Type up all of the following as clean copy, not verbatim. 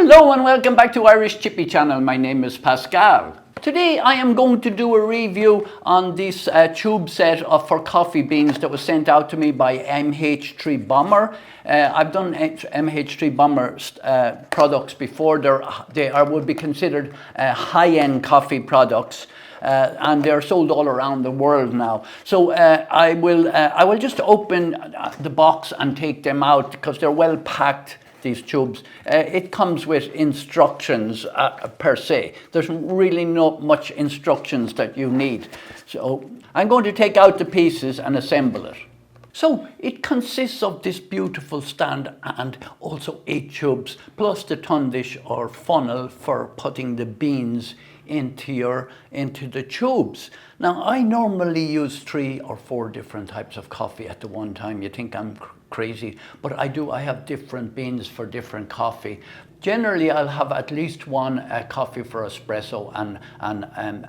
Hello and welcome back to Irish Chippy channel. My name is Pascal. Today I am going to do a review on this tube set for coffee beans that was sent out to me by MH3BOMBER. I've done MH3BOMBER products before. They would be considered high-end coffee products. And they're sold all around the world now. So I will just open the box and take them out because they're well packed, these tubes. It comes with instructions per se. There's really not much instructions that you need. So I'm going to take out the pieces and assemble it. So it consists of this beautiful stand and also 8 tubes plus the tundish or funnel for putting the beans into the tubes. Now I normally use 3 or 4 different types of coffee at the one time. You think I'm crazy, but I have different beans for different coffee. Generally I'll have at least one coffee for espresso and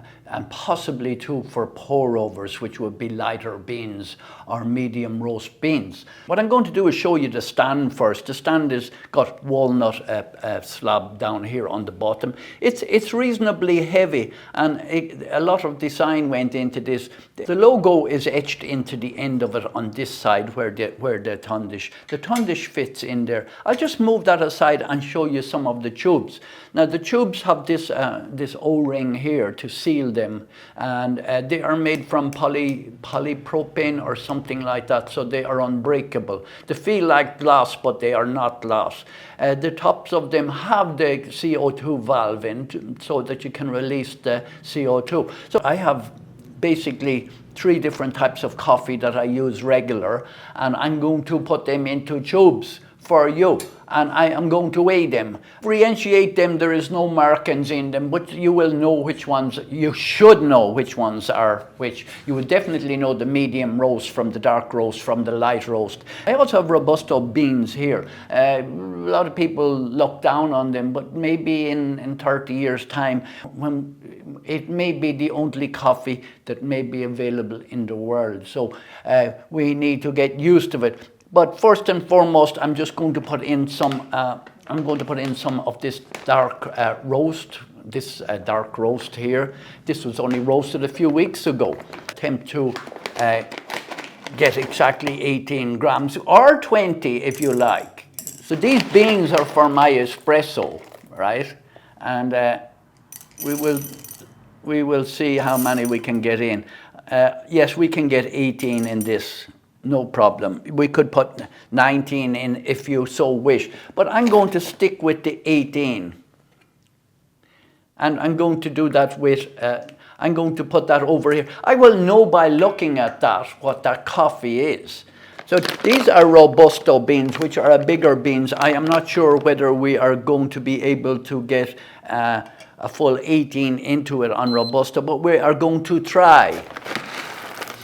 possibly 2 for pour overs, which would be lighter beans or medium roast beans. What I'm going to do is show you the stand first. The stand has got walnut slab down here on the bottom. It's reasonably heavy, and a lot of design went into this. The logo is etched into the end of it on this side where the tundish fits in there. I'll just move that aside and show you some of the tubes. Now the tubes have this O-ring here to seal them, and they are made from polypropylene or something like that, so they are unbreakable. They feel like glass, but they are not glass. The tops of them have the CO2 valve in so that you can release the CO2. So I have basically 3 different types of coffee that I use regular, and I'm going to put them into tubes for you, and I am going to weigh them. Differentiate them, there is no markings in them, but you will know which ones, you should know which ones are which. You will definitely know the medium roast from the dark roast from the light roast. I also have Robusto beans here. A lot of people look down on them, but maybe in 30 years time, when it may be the only coffee that may be available in the world. So we need to get used to it. But first and foremost, I'm just going to put in some. I'm going to put in some of this dark roast. This dark roast here. This was only roasted a few weeks ago. Attempt to get exactly 18 grams or 20 if you like. So these beans are for my espresso, right? And we will see how many we can get in. Yes, we can get 18 in this. No problem. We could put 19 in if you so wish. But I'm going to stick with the 18. And I'm going to do that with, I'm going to put that over here. I will know by looking at that what that coffee is. So these are Robusto beans, which are bigger beans. I am not sure whether we are going to be able to get a full 18 into it on Robusto, but we are going to try.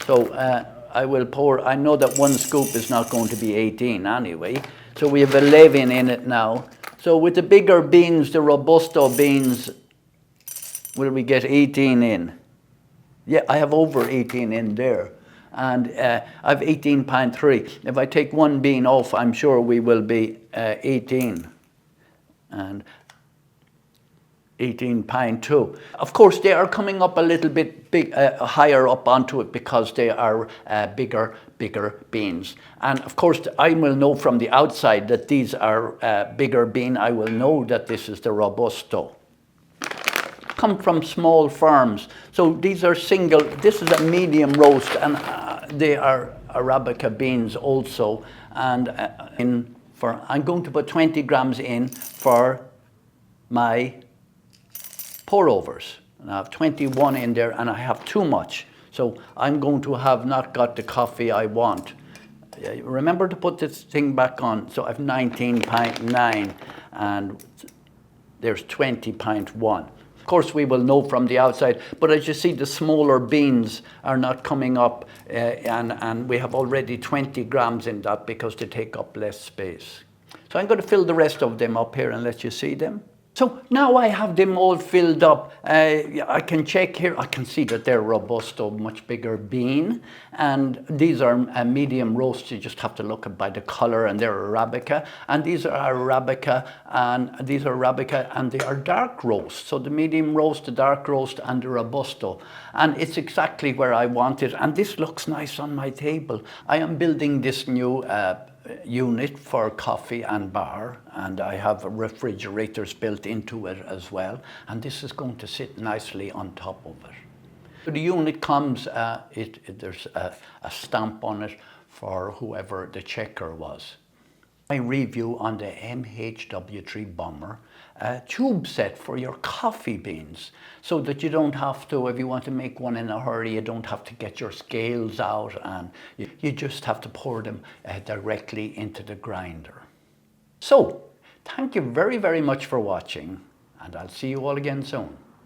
So I will pour, I know that 1 scoop is not going to be 18 anyway. So we have 11 in it now. So with the bigger beans, the Robusto beans, will we get 18 in? Yeah, I have over 18 in there. And I have 18.3. If I take 1 bean off, I'm sure we will be 18. And 18.2. Of course, they are coming up a little bit higher up onto it because they are bigger beans. And of course, I will know from the outside that these are bigger bean. I will know that this is the Robusto. Come from small farms. So these are single, this is a medium roast, and they are Arabica beans also. And I'm going to put 20 grams in for my pour overs. And I have 21 in there, and I have too much. So I'm going to have not got the coffee I want. Remember to put this thing back on. So I have 19.9 and there's 20.1. Of course, we will know from the outside, but as you see, the smaller beans are not coming up, and we have already 20 grams in that because they take up less space. So I'm going to fill the rest of them up here and let you see them. So now I have them all filled up. I can check here. I can see that they're Robusto, much bigger bean. And these are medium roast. You just have to look at by the color, and they're Arabica. And these are Arabica, and they are dark roast. So the medium roast, the dark roast, and the Robusto. And it's exactly where I want it. And this looks nice on my table. I am building this new unit for coffee and bar, and I have refrigerators built into it as well, and this is going to sit nicely on top of it. So the unit comes, there's a stamp on it for whoever the checker was. My review on the MHW-3BOMBER tube set for your coffee beans, so that you don't have to, if you want to make one in a hurry, you don't have to get your scales out, and you just have to pour them directly into the grinder. So, thank you very, very much for watching, and I'll see you all again soon.